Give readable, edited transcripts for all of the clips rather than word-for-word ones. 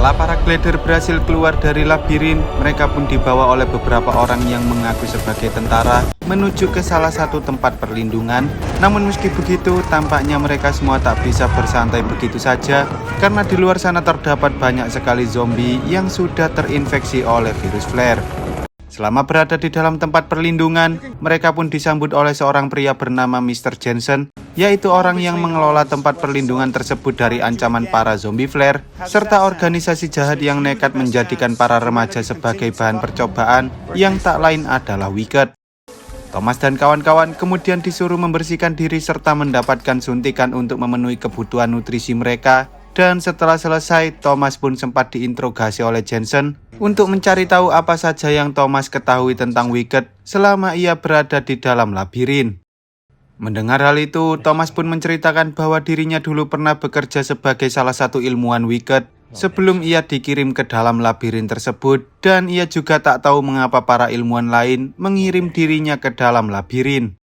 Setelah para glider berhasil keluar dari labirin, mereka pun dibawa oleh beberapa orang yang mengaku sebagai tentara menuju ke salah satu tempat perlindungan. Namun meski begitu, tampaknya mereka semua tak bisa bersantai begitu saja karena di luar sana terdapat banyak sekali zombie yang sudah terinfeksi oleh virus flare. Selama berada di dalam tempat perlindungan, mereka pun disambut oleh seorang pria bernama Mr. Jensen, yaitu orang yang mengelola tempat perlindungan tersebut dari ancaman para zombie flare, serta organisasi jahat yang nekat menjadikan para remaja sebagai bahan percobaan yang tak lain adalah Wicked. Thomas dan kawan-kawan kemudian disuruh membersihkan diri serta mendapatkan suntikan untuk memenuhi kebutuhan nutrisi mereka. Dan setelah selesai, Thomas pun sempat diinterogasi oleh Jensen untuk mencari tahu apa saja yang Thomas ketahui tentang Wicked selama ia berada di dalam labirin. Mendengar hal itu, Thomas pun menceritakan bahwa dirinya dulu pernah bekerja sebagai salah satu ilmuwan Wicked sebelum ia dikirim ke dalam labirin tersebut, dan ia juga tak tahu mengapa para ilmuwan lain mengirim dirinya ke dalam labirin.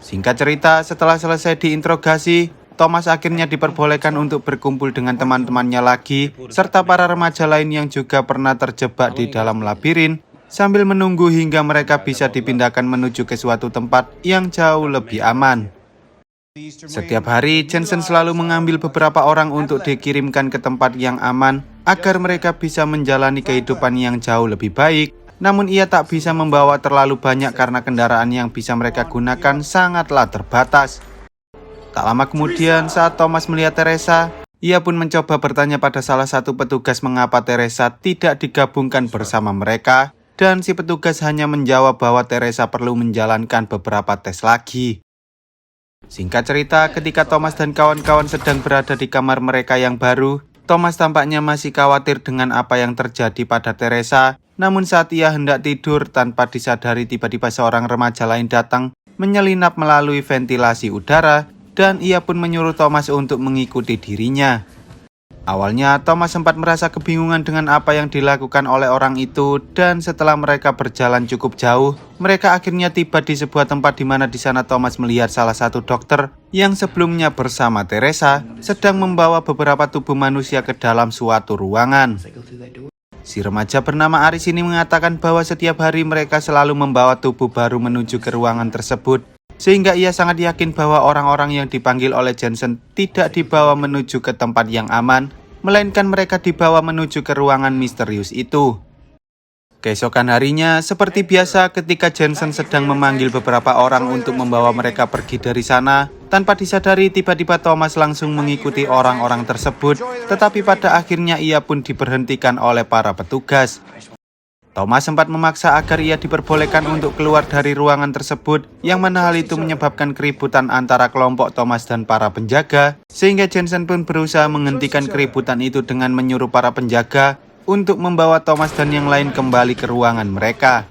Singkat cerita, setelah selesai diinterogasi, Thomas akhirnya diperbolehkan untuk berkumpul dengan teman-temannya lagi, serta para remaja lain yang juga pernah terjebak di dalam labirin, sambil menunggu hingga mereka bisa dipindahkan menuju ke suatu tempat yang jauh lebih aman. Setiap hari, Jensen selalu mengambil beberapa orang untuk dikirimkan ke tempat yang aman, agar mereka bisa menjalani kehidupan yang jauh lebih baik. Namun ia tak bisa membawa terlalu banyak karena kendaraan yang bisa mereka gunakan sangatlah terbatas. Tak lama kemudian, saat Thomas melihat Teresa, ia pun mencoba bertanya pada salah satu petugas mengapa Teresa tidak digabungkan bersama mereka, dan si petugas hanya menjawab bahwa Teresa perlu menjalankan beberapa tes lagi. Singkat cerita, ketika Thomas dan kawan-kawan sedang berada di kamar mereka yang baru, Thomas tampaknya masih khawatir dengan apa yang terjadi pada Teresa. Namun saat ia hendak tidur, tanpa disadari tiba-tiba seorang remaja lain datang, menyelinap melalui ventilasi udara, dan ia pun menyuruh Thomas untuk mengikuti dirinya. Awalnya, Thomas sempat merasa kebingungan dengan apa yang dilakukan oleh orang itu, dan setelah mereka berjalan cukup jauh, mereka akhirnya tiba di sebuah tempat di mana di sana Thomas melihat salah satu dokter yang sebelumnya bersama Teresa sedang membawa beberapa tubuh manusia ke dalam suatu ruangan. Si remaja bernama Aris ini mengatakan bahwa setiap hari mereka selalu membawa tubuh baru menuju ke ruangan tersebut, sehingga ia sangat yakin bahwa orang-orang yang dipanggil oleh Jensen tidak dibawa menuju ke tempat yang aman, melainkan mereka dibawa menuju ke ruangan misterius itu. Keesokan harinya, seperti biasa ketika Jensen sedang memanggil beberapa orang untuk membawa mereka pergi dari sana, tanpa disadari tiba-tiba Thomas langsung mengikuti orang-orang tersebut, tetapi pada akhirnya ia pun diberhentikan oleh para petugas. Thomas sempat memaksa agar ia diperbolehkan untuk keluar dari ruangan tersebut, yang mana hal itu menyebabkan keributan antara kelompok Thomas dan para penjaga, sehingga Jensen pun berusaha menghentikan keributan itu dengan menyuruh para penjaga untuk membawa Thomas dan yang lain kembali ke ruangan mereka.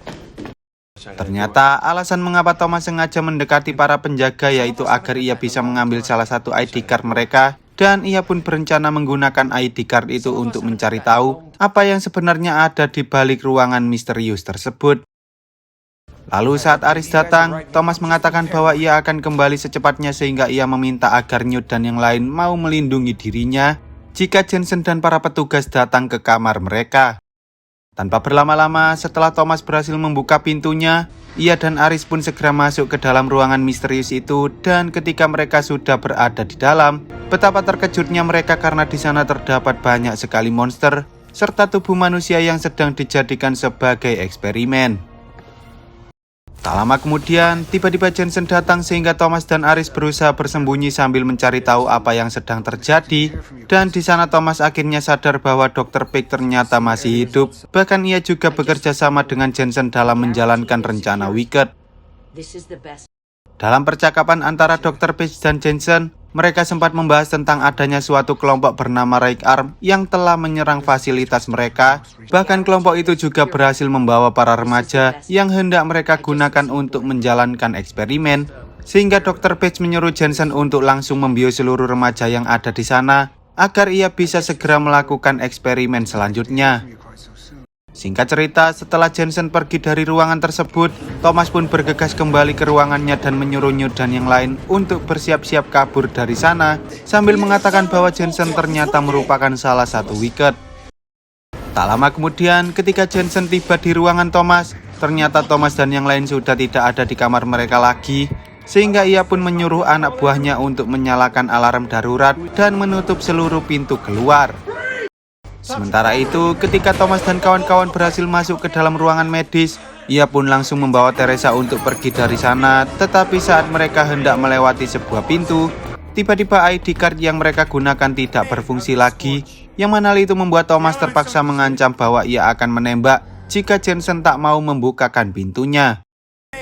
Ternyata alasan mengapa Thomas sengaja mendekati para penjaga yaitu agar ia bisa mengambil salah satu ID card mereka, dan ia pun berencana menggunakan ID card itu untuk mencari tahu apa yang sebenarnya ada di balik ruangan misterius tersebut. Lalu saat Aris datang, Thomas mengatakan bahwa ia akan kembali secepatnya sehingga ia meminta agar Newt dan yang lain mau melindungi dirinya jika Jensen dan para petugas datang ke kamar mereka. Tanpa berlama-lama, setelah Thomas berhasil membuka pintunya, ia dan Aris pun segera masuk ke dalam ruangan misterius itu, dan ketika mereka sudah berada di dalam, betapa terkejutnya mereka karena di sana terdapat banyak sekali monster serta tubuh manusia yang sedang dijadikan sebagai eksperimen. Tak lama kemudian, tiba-tiba Jensen datang sehingga Thomas dan Aris berusaha bersembunyi sambil mencari tahu apa yang sedang terjadi. Dan di sana Thomas akhirnya sadar bahwa Dr. Pig ternyata masih hidup. Bahkan ia juga bekerja sama dengan Jensen dalam menjalankan rencana Wicked. Dalam percakapan antara Dr. Pig dan Jensen, mereka sempat membahas tentang adanya suatu kelompok bernama Right Arm yang telah menyerang fasilitas mereka. Bahkan kelompok itu juga berhasil membawa para remaja yang hendak mereka gunakan untuk menjalankan eksperimen. Sehingga Dr. Page menyuruh Jensen untuk langsung membius seluruh remaja yang ada di sana agar ia bisa segera melakukan eksperimen selanjutnya. Singkat cerita, setelah Jensen pergi dari ruangan tersebut, Thomas pun bergegas kembali ke ruangannya dan menyuruh Newt dan yang lain untuk bersiap-siap kabur dari sana, sambil mengatakan bahwa Jensen ternyata merupakan salah satu Wicked. Tak lama kemudian, ketika Jensen tiba di ruangan Thomas, ternyata Thomas dan yang lain sudah tidak ada di kamar mereka lagi, sehingga ia pun menyuruh anak buahnya untuk menyalakan alarm darurat dan menutup seluruh pintu keluar. Sementara itu, ketika Thomas dan kawan-kawan berhasil masuk ke dalam ruangan medis, ia pun langsung membawa Teresa untuk pergi dari sana. Tetapi saat mereka hendak melewati sebuah pintu, tiba-tiba ID card yang mereka gunakan tidak berfungsi lagi, yang mana hal itu membuat Thomas terpaksa mengancam bahwa ia akan menembak jika Jensen tak mau membukakan pintunya.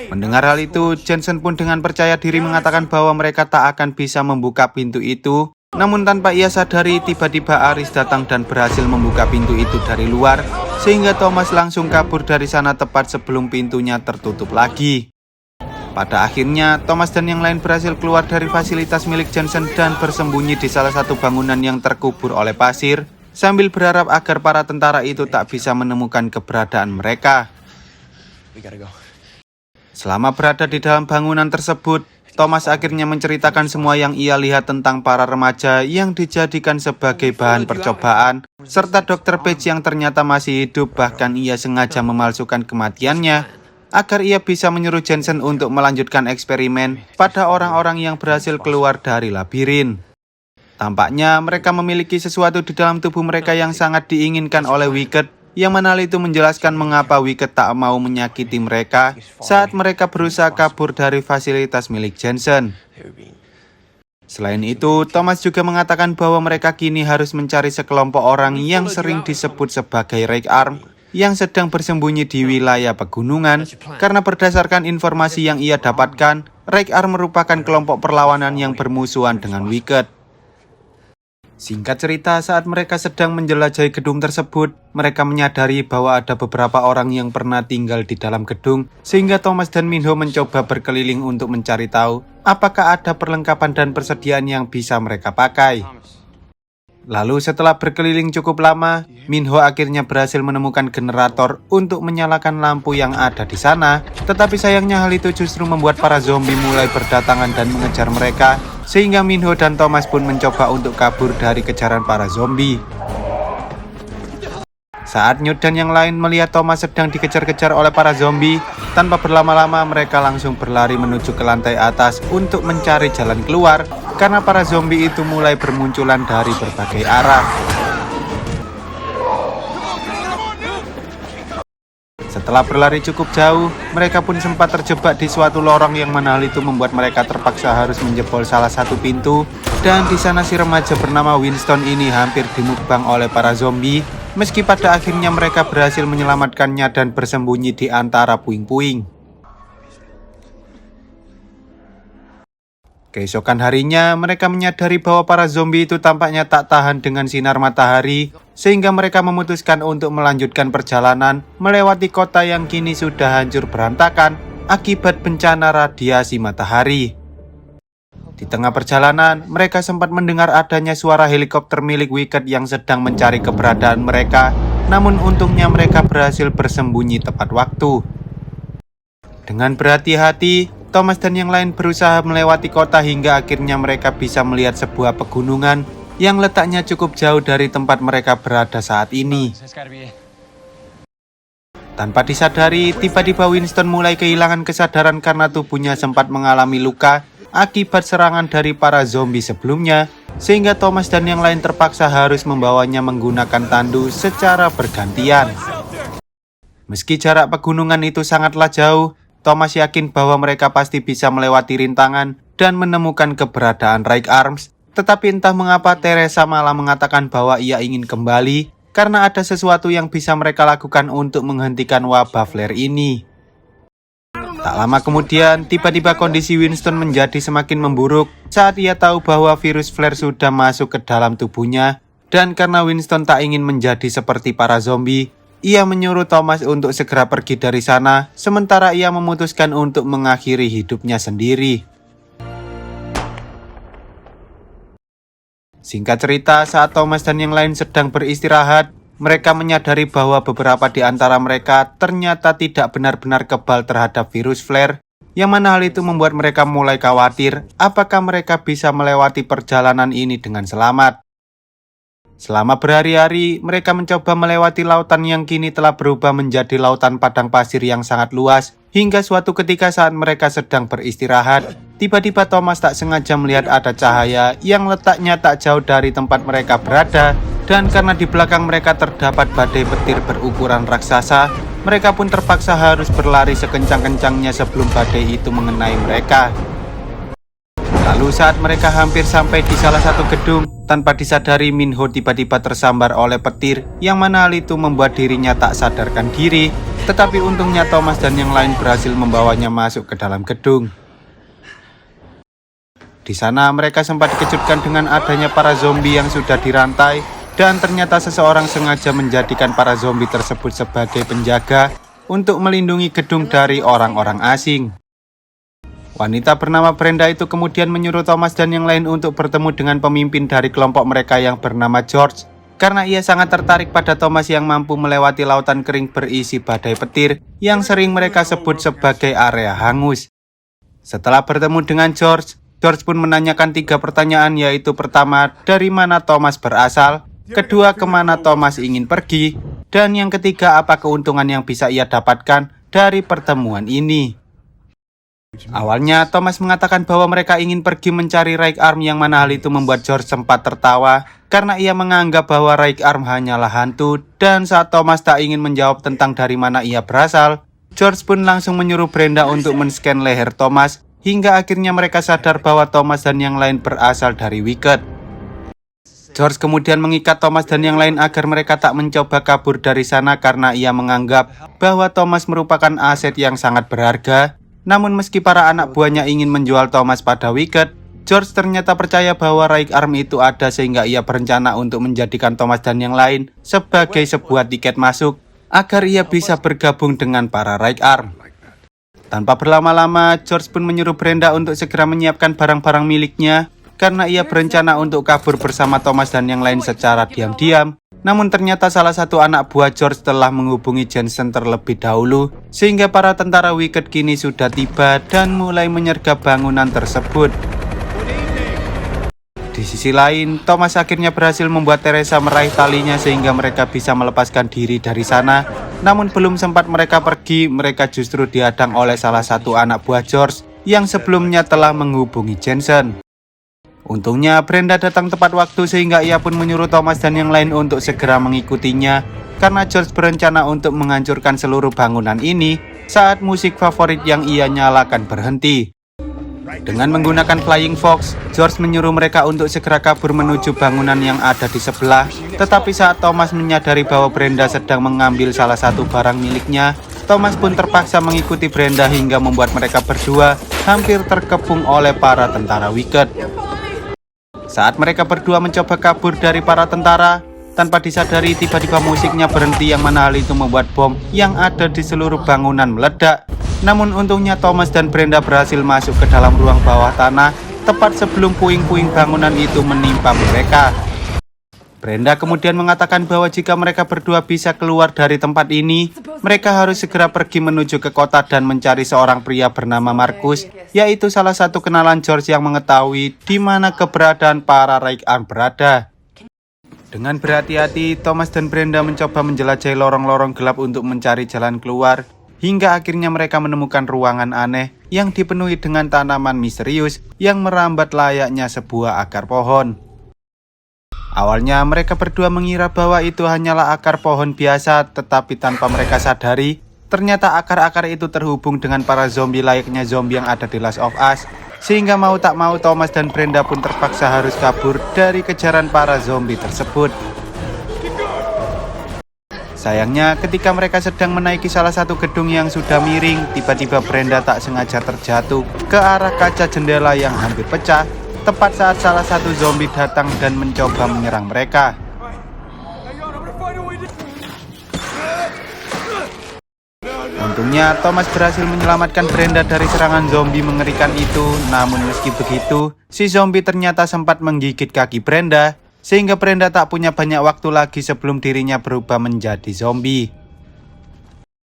Mendengar hal itu, Jensen pun dengan percaya diri mengatakan bahwa mereka tak akan bisa membuka pintu itu. Namun tanpa ia sadari, tiba-tiba Aris datang dan berhasil membuka pintu itu dari luar, sehingga Thomas langsung kabur dari sana tepat sebelum pintunya tertutup lagi. Pada akhirnya, Thomas dan yang lain berhasil keluar dari fasilitas milik Jensen dan bersembunyi di salah satu bangunan yang terkubur oleh pasir, sambil berharap agar para tentara itu tak bisa menemukan keberadaan mereka. Selama berada di dalam bangunan tersebut, Thomas akhirnya menceritakan semua yang ia lihat tentang para remaja yang dijadikan sebagai bahan percobaan, serta Dr. Page yang ternyata masih hidup, bahkan ia sengaja memalsukan kematiannya agar ia bisa menyuruh Jensen untuk melanjutkan eksperimen pada orang-orang yang berhasil keluar dari labirin. Tampaknya mereka memiliki sesuatu di dalam tubuh mereka yang sangat diinginkan oleh Wicked, yang mana hal itu menjelaskan mengapa Wicked tak mau menyakiti mereka saat mereka berusaha kabur dari fasilitas milik Jensen. Selain itu, Thomas juga mengatakan bahwa mereka kini harus mencari sekelompok orang yang sering disebut sebagai Right Arm yang sedang bersembunyi di wilayah pegunungan, karena berdasarkan informasi yang ia dapatkan, Right Arm merupakan kelompok perlawanan yang bermusuhan dengan Wicked. Singkat cerita, saat mereka sedang menjelajahi gedung tersebut, mereka menyadari bahwa ada beberapa orang yang pernah tinggal di dalam gedung, sehingga Thomas dan Minho mencoba berkeliling untuk mencari tahu apakah ada perlengkapan dan persediaan yang bisa mereka pakai. Lalu setelah berkeliling cukup lama, Minho akhirnya berhasil menemukan generator untuk menyalakan lampu yang ada di sana. Tetapi sayangnya hal itu justru membuat para zombie mulai berdatangan dan mengejar mereka, sehingga Minho dan Thomas pun mencoba untuk kabur dari kejaran para zombie. Saat Newt dan yang lain melihat Thomas sedang dikejar-kejar oleh para zombie, tanpa berlama-lama mereka langsung berlari menuju ke lantai atas untuk mencari jalan keluar, karena para zombie itu mulai bermunculan dari berbagai arah. Setelah berlari cukup jauh, mereka pun sempat terjebak di suatu lorong yang mana hal itu membuat mereka terpaksa harus menjebol salah satu pintu. Dan di sana si remaja bernama Winston ini hampir dimukbang oleh para zombie, meski pada akhirnya mereka berhasil menyelamatkannya dan bersembunyi di antara puing-puing. Keesokan harinya, mereka menyadari bahwa para zombie itu tampaknya tak tahan dengan sinar matahari, sehingga mereka memutuskan untuk melanjutkan perjalanan melewati kota yang kini sudah hancur berantakan akibat bencana radiasi matahari. Di tengah perjalanan, mereka sempat mendengar adanya suara helikopter milik Wicked yang sedang mencari keberadaan mereka, namun untungnya mereka berhasil bersembunyi tepat waktu. Dengan berhati-hati, Thomas dan yang lain berusaha melewati kota hingga akhirnya mereka bisa melihat sebuah pegunungan yang letaknya cukup jauh dari tempat mereka berada saat ini. Tanpa disadari, tiba-tiba Winston mulai kehilangan kesadaran karena tubuhnya sempat mengalami luka akibat serangan dari para zombie sebelumnya, sehingga Thomas dan yang lain terpaksa harus membawanya menggunakan tandu secara bergantian. Meski jarak pegunungan itu sangatlah jauh, Thomas yakin bahwa mereka pasti bisa melewati rintangan dan menemukan keberadaan Right Arms. Tetapi entah mengapa Teresa malah mengatakan bahwa ia ingin kembali karena ada sesuatu yang bisa mereka lakukan untuk menghentikan wabah flare ini. Tak lama kemudian, tiba-tiba kondisi Winston menjadi semakin memburuk saat ia tahu bahwa virus flare sudah masuk ke dalam tubuhnya. Dan karena Winston tak ingin menjadi seperti para zombie, ia menyuruh Thomas untuk segera pergi dari sana, sementara ia memutuskan untuk mengakhiri hidupnya sendiri. Singkat cerita, saat Thomas dan yang lain sedang beristirahat, mereka menyadari bahwa beberapa di antara mereka ternyata tidak benar-benar kebal terhadap virus flare, yang mana hal itu membuat mereka mulai khawatir apakah mereka bisa melewati perjalanan ini dengan selamat. Selama berhari-hari, mereka mencoba melewati lautan yang kini telah berubah menjadi lautan padang pasir yang sangat luas. Hingga suatu ketika saat mereka sedang beristirahat, tiba-tiba Thomas tak sengaja melihat ada cahaya yang letaknya tak jauh dari tempat mereka berada. Dan karena di belakang mereka terdapat badai petir berukuran raksasa, mereka pun terpaksa harus berlari sekencang-kencangnya sebelum badai itu mengenai mereka. Lalu saat mereka hampir sampai di salah satu gedung, tanpa disadari Minho tiba-tiba tersambar oleh petir, yang mana hal itu membuat dirinya tak sadarkan diri. Tetapi untungnya Thomas dan yang lain berhasil membawanya masuk ke dalam gedung. Di sana mereka sempat dikejutkan dengan adanya para zombie yang sudah dirantai, dan ternyata seseorang sengaja menjadikan para zombie tersebut sebagai penjaga untuk melindungi gedung dari orang-orang asing. Wanita bernama Brenda itu kemudian menyuruh Thomas dan yang lain untuk bertemu dengan pemimpin dari kelompok mereka yang bernama George, karena ia sangat tertarik pada Thomas yang mampu melewati lautan kering berisi badai petir yang sering mereka sebut sebagai area hangus. Setelah bertemu dengan George pun menanyakan 3 pertanyaan, yaitu pertama, dari mana Thomas berasal, kedua, kemana Thomas ingin pergi, dan yang ketiga, apa keuntungan yang bisa ia dapatkan dari pertemuan ini. Awalnya Thomas mengatakan bahwa mereka ingin pergi mencari Right Arm, yang mana hal itu membuat George sempat tertawa karena ia menganggap bahwa Right Arm hanyalah hantu. Dan saat Thomas tak ingin menjawab tentang dari mana ia berasal, George pun langsung menyuruh Brenda untuk men-scan leher Thomas, hingga akhirnya mereka sadar bahwa Thomas dan yang lain berasal dari Wicked. George kemudian mengikat Thomas dan yang lain agar mereka tak mencoba kabur dari sana karena ia menganggap bahwa Thomas merupakan aset yang sangat berharga. Namun meski para anak buahnya ingin menjual Thomas pada Wicked, George ternyata percaya bahwa Right Arm itu ada, sehingga ia berencana untuk menjadikan Thomas dan yang lain sebagai sebuah tiket masuk agar ia bisa bergabung dengan para Right Arm. Tanpa berlama-lama, George pun menyuruh Brenda untuk segera menyiapkan barang-barang miliknya karena ia berencana untuk kabur bersama Thomas dan yang lain secara diam-diam. Namun ternyata salah satu anak buah George telah menghubungi Jensen terlebih dahulu, sehingga para tentara Wicked kini sudah tiba dan mulai menyergap bangunan tersebut. Di sisi lain, Thomas akhirnya berhasil membuat Teresa meraih talinya sehingga mereka bisa melepaskan diri dari sana. Namun belum sempat mereka pergi, mereka justru dihadang oleh salah satu anak buah George yang sebelumnya telah menghubungi Jensen. Untungnya Brenda datang tepat waktu sehingga ia pun menyuruh Thomas dan yang lain untuk segera mengikutinya, karena George berencana untuk menghancurkan seluruh bangunan ini saat musik favorit yang ia nyalakan berhenti. Dengan menggunakan Flying Fox, George menyuruh mereka untuk segera kabur menuju bangunan yang ada di sebelah. Tetapi saat Thomas menyadari bahwa Brenda sedang mengambil salah satu barang miliknya, Thomas pun terpaksa mengikuti Brenda hingga membuat mereka berdua hampir terkepung oleh para tentara Wicked. Saat mereka berdua mencoba kabur dari para tentara, tanpa disadari tiba-tiba musiknya berhenti, yang mana hal itu membuat bom yang ada di seluruh bangunan meledak. Namun untungnya Thomas dan Brenda berhasil masuk ke dalam ruang bawah tanah tepat sebelum puing-puing bangunan itu menimpa mereka. Brenda kemudian mengatakan bahwa jika mereka berdua bisa keluar dari tempat ini, mereka harus segera pergi menuju ke kota dan mencari seorang pria bernama Marcus, yaitu salah satu kenalan George yang mengetahui di mana keberadaan para Right Arm berada. Dengan berhati-hati, Thomas dan Brenda mencoba menjelajahi lorong-lorong gelap untuk mencari jalan keluar, hingga akhirnya mereka menemukan ruangan aneh yang dipenuhi dengan tanaman misterius yang merambat layaknya sebuah akar pohon. Awalnya mereka berdua mengira bahwa itu hanyalah akar pohon biasa, tetapi tanpa mereka sadari, ternyata akar-akar itu terhubung dengan para zombie layaknya zombie yang ada di Last of Us. Sehingga mau tak mau Thomas dan Brenda pun terpaksa harus kabur dari kejaran para zombie tersebut. Sayangnya ketika mereka sedang menaiki salah satu gedung yang sudah miring, tiba-tiba Brenda tak sengaja terjatuh ke arah kaca jendela yang hampir pecah, tepat saat salah satu zombie datang dan mencoba menyerang mereka. Untungnya Thomas berhasil menyelamatkan Brenda dari serangan zombie mengerikan itu. Namun meski begitu, si zombie ternyata sempat menggigit kaki Brenda, sehingga Brenda tak punya banyak waktu lagi sebelum dirinya berubah menjadi zombie.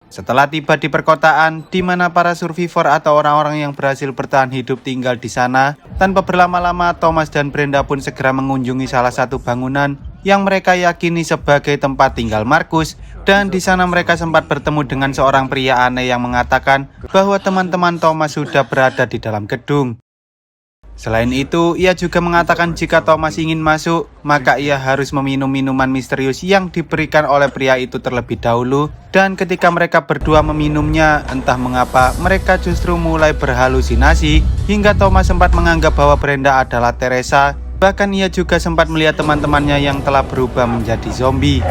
Setelah tiba di perkotaan, di mana para survivor atau orang-orang yang berhasil bertahan hidup tinggal di sana, tanpa berlama-lama Thomas dan Brenda pun segera mengunjungi salah satu bangunan yang mereka yakini sebagai tempat tinggal Markus, dan di sana mereka sempat bertemu dengan seorang pria aneh yang mengatakan bahwa teman-teman Thomas sudah berada di dalam gedung. Selain itu, ia juga mengatakan jika Thomas ingin masuk, maka ia harus meminum minuman misterius yang diberikan oleh pria itu terlebih dahulu. Dan ketika mereka berdua meminumnya, entah mengapa mereka justru mulai berhalusinasi, hingga Thomas sempat menganggap bahwa Brenda adalah Teresa. Bahkan ia juga sempat melihat teman-temannya yang telah berubah menjadi zombie.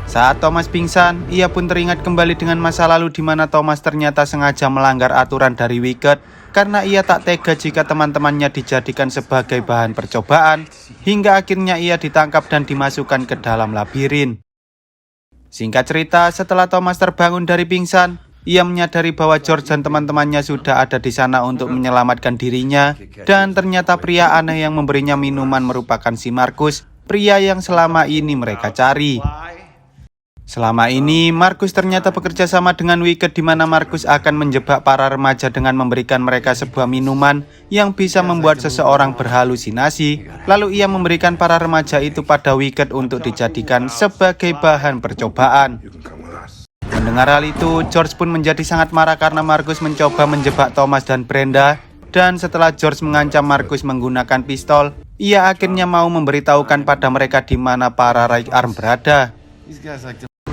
Saat Thomas pingsan, ia pun teringat kembali dengan masa lalu di mana Thomas ternyata sengaja melanggar aturan dari Wicked karena ia tak tega jika teman-temannya dijadikan sebagai bahan percobaan, hingga akhirnya ia ditangkap dan dimasukkan ke dalam labirin. Singkat cerita, setelah Thomas terbangun dari pingsan, ia menyadari bahwa George dan teman-temannya sudah ada di sana untuk menyelamatkan dirinya, dan ternyata pria aneh yang memberinya minuman merupakan si Markus, pria yang selama ini mereka cari. Selama ini, Markus ternyata bekerja sama dengan Wicked di mana Markus akan menjebak para remaja dengan memberikan mereka sebuah minuman yang bisa membuat seseorang berhalusinasi. Lalu ia memberikan para remaja itu pada Wicked untuk dijadikan sebagai bahan percobaan. Mendengar hal itu, George pun menjadi sangat marah karena Markus mencoba menjebak Thomas dan Brenda. Dan setelah George mengancam Markus menggunakan pistol, ia akhirnya mau memberitahukan pada mereka di mana para Right Arm berada.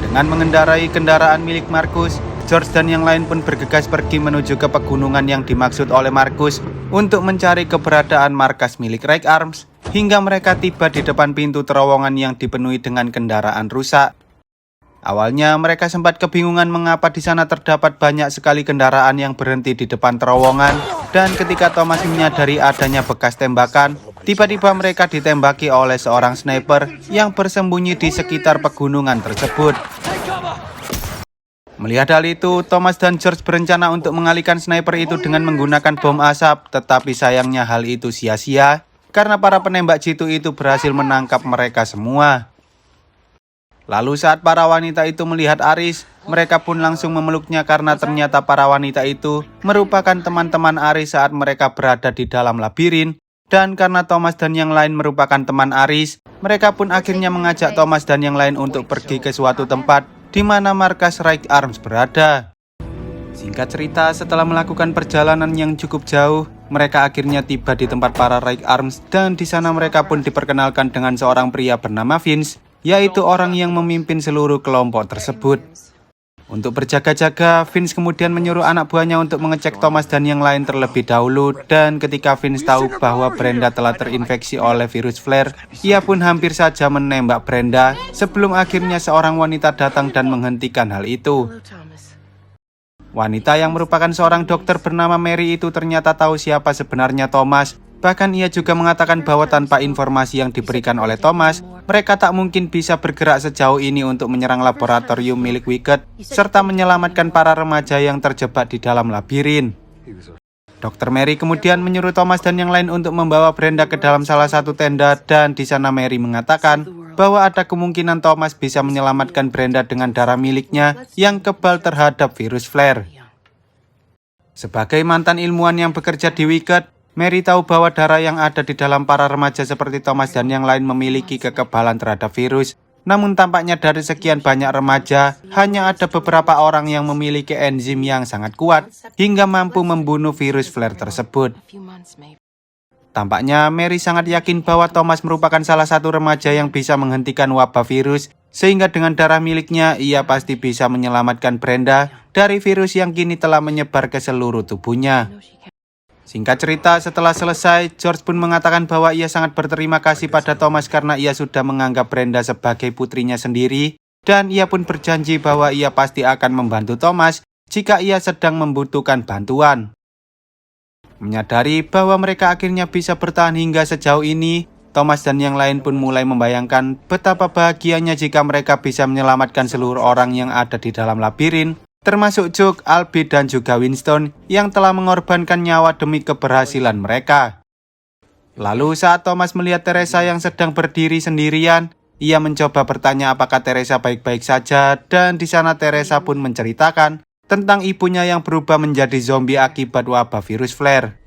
Dengan mengendarai kendaraan milik Markus, George dan yang lain pun bergegas pergi menuju ke pegunungan yang dimaksud oleh Markus untuk mencari keberadaan markas milik Right Arms, hingga mereka tiba di depan pintu terowongan yang dipenuhi dengan kendaraan rusak. Awalnya mereka sempat kebingungan mengapa di sana terdapat banyak sekali kendaraan yang berhenti di depan terowongan, dan ketika Thomas menyadari adanya bekas tembakan, tiba-tiba mereka ditembaki oleh seorang sniper yang bersembunyi di sekitar pegunungan tersebut. Melihat hal itu, Thomas dan George berencana untuk mengalihkan sniper itu dengan menggunakan bom asap, tetapi sayangnya hal itu sia-sia karena para penembak jitu itu berhasil menangkap mereka semua. Lalu saat para wanita itu melihat Aris, mereka pun langsung memeluknya karena ternyata para wanita itu merupakan teman-teman Aris saat mereka berada di dalam labirin. Dan karena Thomas dan yang lain merupakan teman Aris, mereka pun akhirnya mengajak Thomas dan yang lain untuk pergi ke suatu tempat di mana markas Right Arms berada. Singkat cerita, setelah melakukan perjalanan yang cukup jauh, mereka akhirnya tiba di tempat para Right Arms, dan di sana mereka pun diperkenalkan dengan seorang pria bernama Vince, yaitu orang yang memimpin seluruh kelompok tersebut. Untuk berjaga-jaga, Vince kemudian menyuruh anak buahnya untuk mengecek Thomas dan yang lain terlebih dahulu, dan ketika Vince tahu bahwa Brenda telah terinfeksi oleh virus flare, ia pun hampir saja menembak Brenda sebelum akhirnya seorang wanita datang dan menghentikan hal itu. Wanita yang merupakan seorang dokter bernama Mary itu ternyata tahu siapa sebenarnya Thomas. Bahkan ia juga mengatakan bahwa tanpa informasi yang diberikan oleh Thomas, mereka tak mungkin bisa bergerak sejauh ini untuk menyerang laboratorium milik Wicked, serta menyelamatkan para remaja yang terjebak di dalam labirin. Dr. Mary kemudian menyuruh Thomas dan yang lain untuk membawa Brenda ke dalam salah satu tenda, dan di sana Mary mengatakan bahwa ada kemungkinan Thomas bisa menyelamatkan Brenda dengan darah miliknya yang kebal terhadap virus flare. Sebagai mantan ilmuwan yang bekerja di Wicked, Mary tahu bahwa darah yang ada di dalam para remaja seperti Thomas dan yang lain memiliki kekebalan terhadap virus. Namun tampaknya dari sekian banyak remaja, hanya ada beberapa orang yang memiliki enzim yang sangat kuat hingga mampu membunuh virus flare tersebut. Tampaknya Mary sangat yakin bahwa Thomas merupakan salah satu remaja yang bisa menghentikan wabah virus, sehingga dengan darah miliknya ia pasti bisa menyelamatkan Brenda dari virus yang kini telah menyebar ke seluruh tubuhnya. Singkat cerita, setelah selesai, George pun mengatakan bahwa ia sangat berterima kasih pada Thomas karena ia sudah menganggap Brenda sebagai putrinya sendiri, dan ia pun berjanji bahwa ia pasti akan membantu Thomas jika ia sedang membutuhkan bantuan. Menyadari bahwa mereka akhirnya bisa bertahan hingga sejauh ini, Thomas dan yang lain pun mulai membayangkan betapa bahagianya jika mereka bisa menyelamatkan seluruh orang yang ada di dalam labirin, termasuk Chuck, Albie, dan juga Winston yang telah mengorbankan nyawa demi keberhasilan mereka. Lalu saat Thomas melihat Teresa yang sedang berdiri sendirian, ia mencoba bertanya apakah Teresa baik-baik saja, dan di sana Teresa pun menceritakan tentang ibunya yang berubah menjadi zombie akibat wabah virus flare.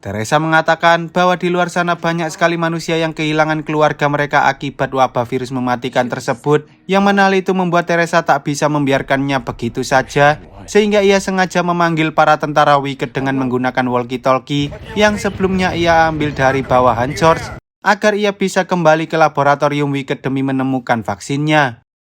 Teresa mengatakan bahwa di luar sana banyak sekali manusia yang kehilangan keluarga mereka akibat wabah virus mematikan tersebut, yang mana hal itu membuat Teresa tak bisa membiarkannya begitu saja, sehingga ia sengaja memanggil para tentara Wicked dengan menggunakan walkie-talkie yang sebelumnya ia ambil dari bawahan George, agar ia bisa kembali ke laboratorium Wicked demi menemukan vaksinnya.